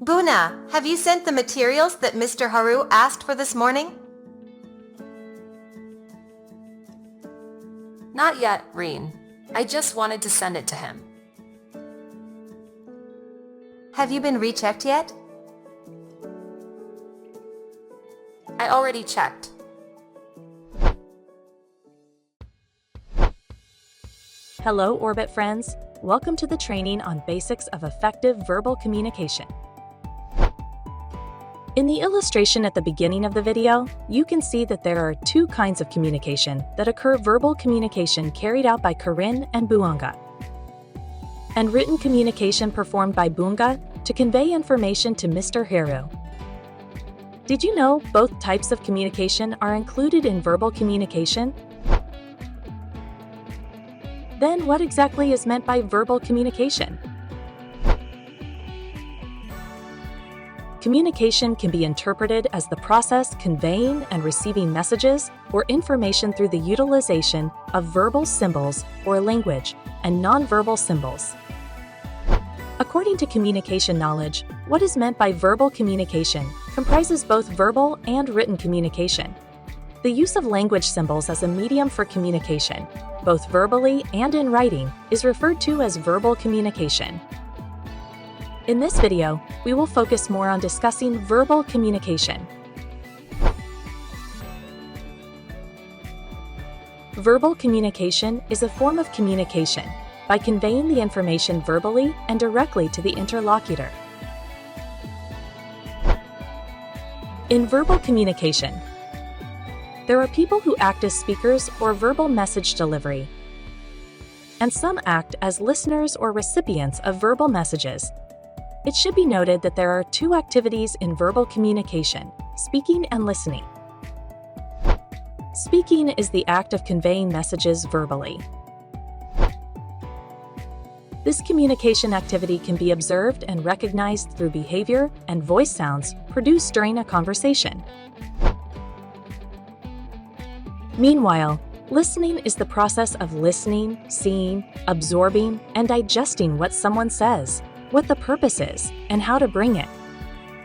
Buna, have you sent the materials that Mr. Haru asked for this morning? Not yet, Reen. I just wanted to send it to him. Have you been rechecked yet? I already checked. Hello, Orbit friends. Welcome to the training on basics of effective verbal communication. In the illustration at the beginning of the video, you can see that there are two kinds of communication that occur: verbal communication carried out by Corinne and Buanga, and written communication performed by Bunga to convey information to Mr. Haru. Did you know both types of communication are included in verbal communication? Then what exactly is meant by verbal communication? Communication can be interpreted as the process conveying and receiving messages or information through the utilization of verbal symbols or language and nonverbal symbols. According to communication knowledge, what is meant by verbal communication comprises both verbal and written communication. The use of language symbols as a medium for communication, both verbally and in writing, is referred to as verbal communication. In this video, we will focus more on discussing verbal communication. Verbal communication is a form of communication by conveying the information verbally and directly to the interlocutor. In verbal communication, there are people who act as speakers or verbal message delivery, and some act as listeners or recipients of verbal messages. It should be noted that there are two activities in verbal communication: speaking and listening. Speaking is the act of conveying messages verbally. This communication activity can be observed and recognized through behavior and voice sounds produced during a conversation. Meanwhile, listening is the process of listening, seeing, absorbing, and digesting what someone says, what the purpose is, and how to bring it.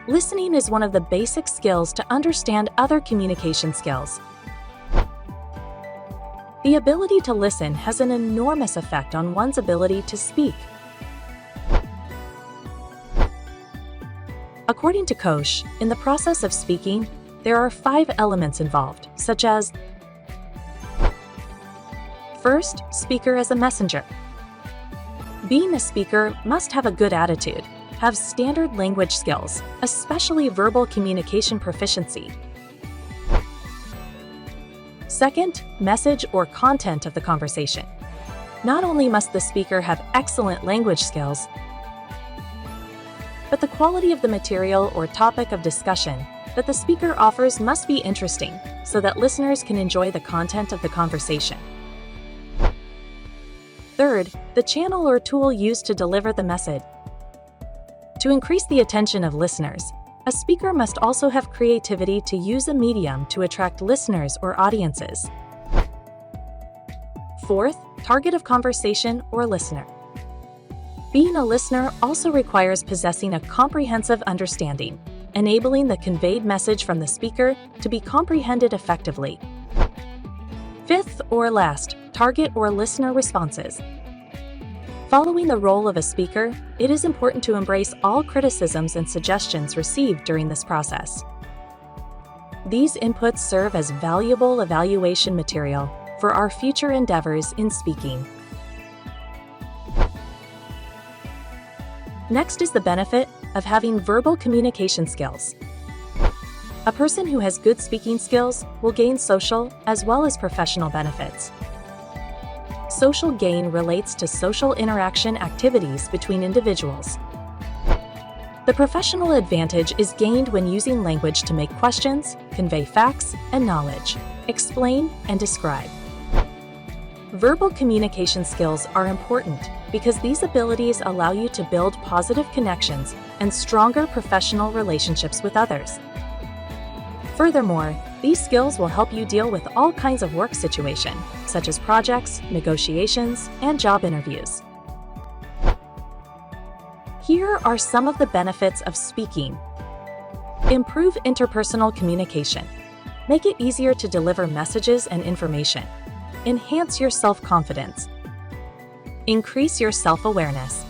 Listening is one of the basic skills to understand other communication skills. The ability to listen has an enormous effect on one's ability to speak. According to Koch, in the process of speaking, there are 5 elements involved, such as: first, speaker as a messenger. Being a speaker must have a good attitude, have standard language skills, especially verbal communication proficiency. Second, message or content of the conversation. Not only must the speaker have excellent language skills, but the quality of the material or topic of discussion that the speaker offers must be interesting so that listeners can enjoy the content of the conversation. Third, the channel or tool used to deliver the message. To increase the attention of listeners, a speaker must also have creativity to use a medium to attract listeners or audiences. Fourth, target of conversation or listener. Being a listener also requires possessing a comprehensive understanding, enabling the conveyed message from the speaker to be comprehended effectively. Fifth or last, target or listener responses. Following the role of a speaker, it is important to embrace all criticisms and suggestions received during this process. These inputs serve as valuable evaluation material for our future endeavors in speaking. Next is the benefit of having verbal communication skills. A person who has good speaking skills will gain social as well as professional benefits. Social gain relates to social interaction activities between individuals. The professional advantage is gained when using language to make questions, convey facts and knowledge, explain and describe. Verbal communication skills are important because these abilities allow you to build positive connections and stronger professional relationships with others. Furthermore, these skills will help you deal with all kinds of work situations, such as projects, negotiations, and job interviews. Here are some of the benefits of speaking. Improve interpersonal communication. Make it easier to deliver messages and information. Enhance your self-confidence. Increase your self-awareness.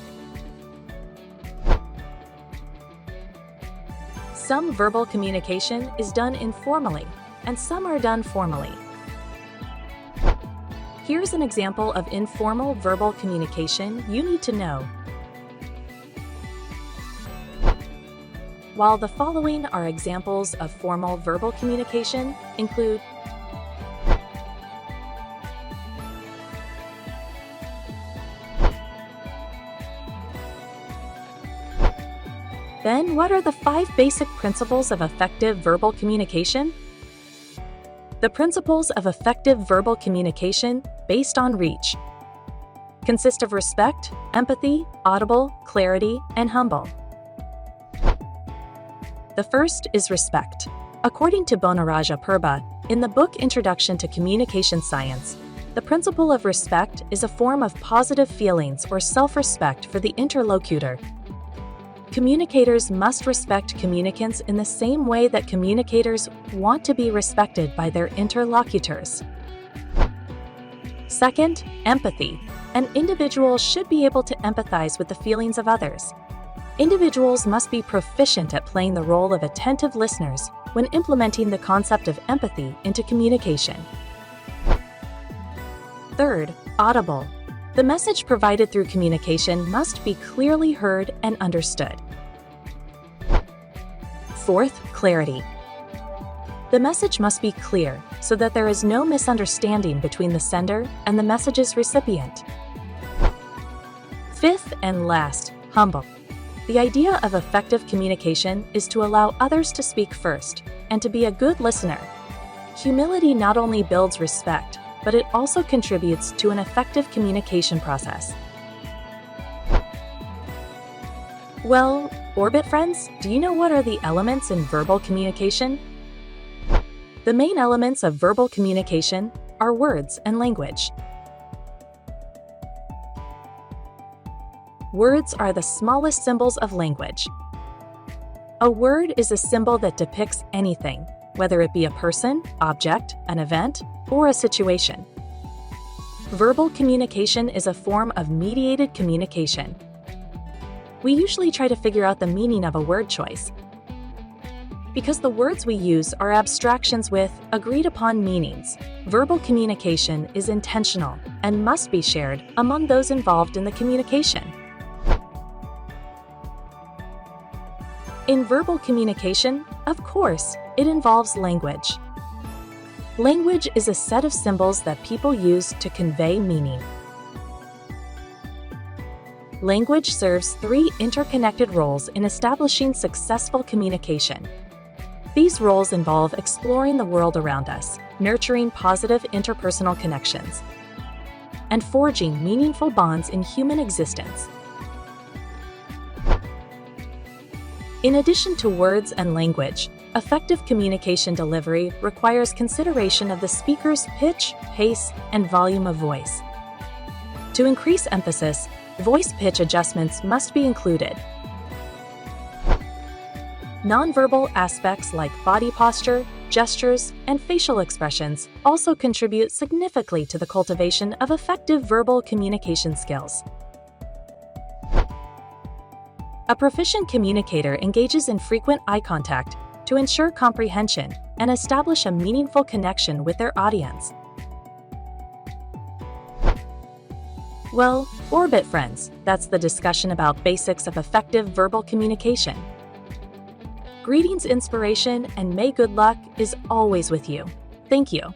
Some verbal communication is done informally, and some are done formally. Here's an example of informal verbal communication you need to know. While the following are examples of formal verbal communication, include Then, what are the 5 basic principles of effective verbal communication? The principles of effective verbal communication, based on reach, consist of respect, empathy, audible, clarity, and humble. The first is respect. According to Bonaraja Purba, in the book Introduction to Communication Science, the principle of respect is a form of positive feelings or self-respect for the interlocutor. Communicators must respect communicants in the same way that communicators want to be respected by their interlocutors. Second, empathy. An individual should be able to empathize with the feelings of others. Individuals must be proficient at playing the role of attentive listeners when implementing the concept of empathy into communication. Third, audible. The message provided through communication must be clearly heard and understood. Fourth, clarity. The message must be clear so that there is no misunderstanding between the sender and the message's recipient. Fifth and last, humble. The idea of effective communication is to allow others to speak first and to be a good listener. Humility not only builds respect, but it also contributes to an effective communication process. Well, Orbit friends, do you know what are the elements in verbal communication? The main elements of verbal communication are words and language. Words are the smallest symbols of language. A word is a symbol that depicts anything, whether it be a person, object, an event, or a situation. Verbal communication is a form of mediated communication. We usually try to figure out the meaning of a word choice. Because the words we use are abstractions with agreed-upon meanings, verbal communication is intentional and must be shared among those involved in the communication. In verbal communication, of course, it involves language. Language is a set of symbols that people use to convey meaning. Language serves 3 interconnected roles in establishing successful communication. These roles involve exploring the world around us, nurturing positive interpersonal connections, and forging meaningful bonds in human existence. In addition to words and language, effective communication delivery requires consideration of the speaker's pitch, pace, and volume of voice. To increase emphasis, voice pitch adjustments must be included. Nonverbal aspects like body posture, gestures, and facial expressions also contribute significantly to the cultivation of effective verbal communication skills. A proficient communicator engages in frequent eye contact to ensure comprehension and establish a meaningful connection with their audience. Well, Orbit friends, that's the discussion about basics of effective verbal communication. Greetings, inspiration, and may good luck is always with you. Thank you.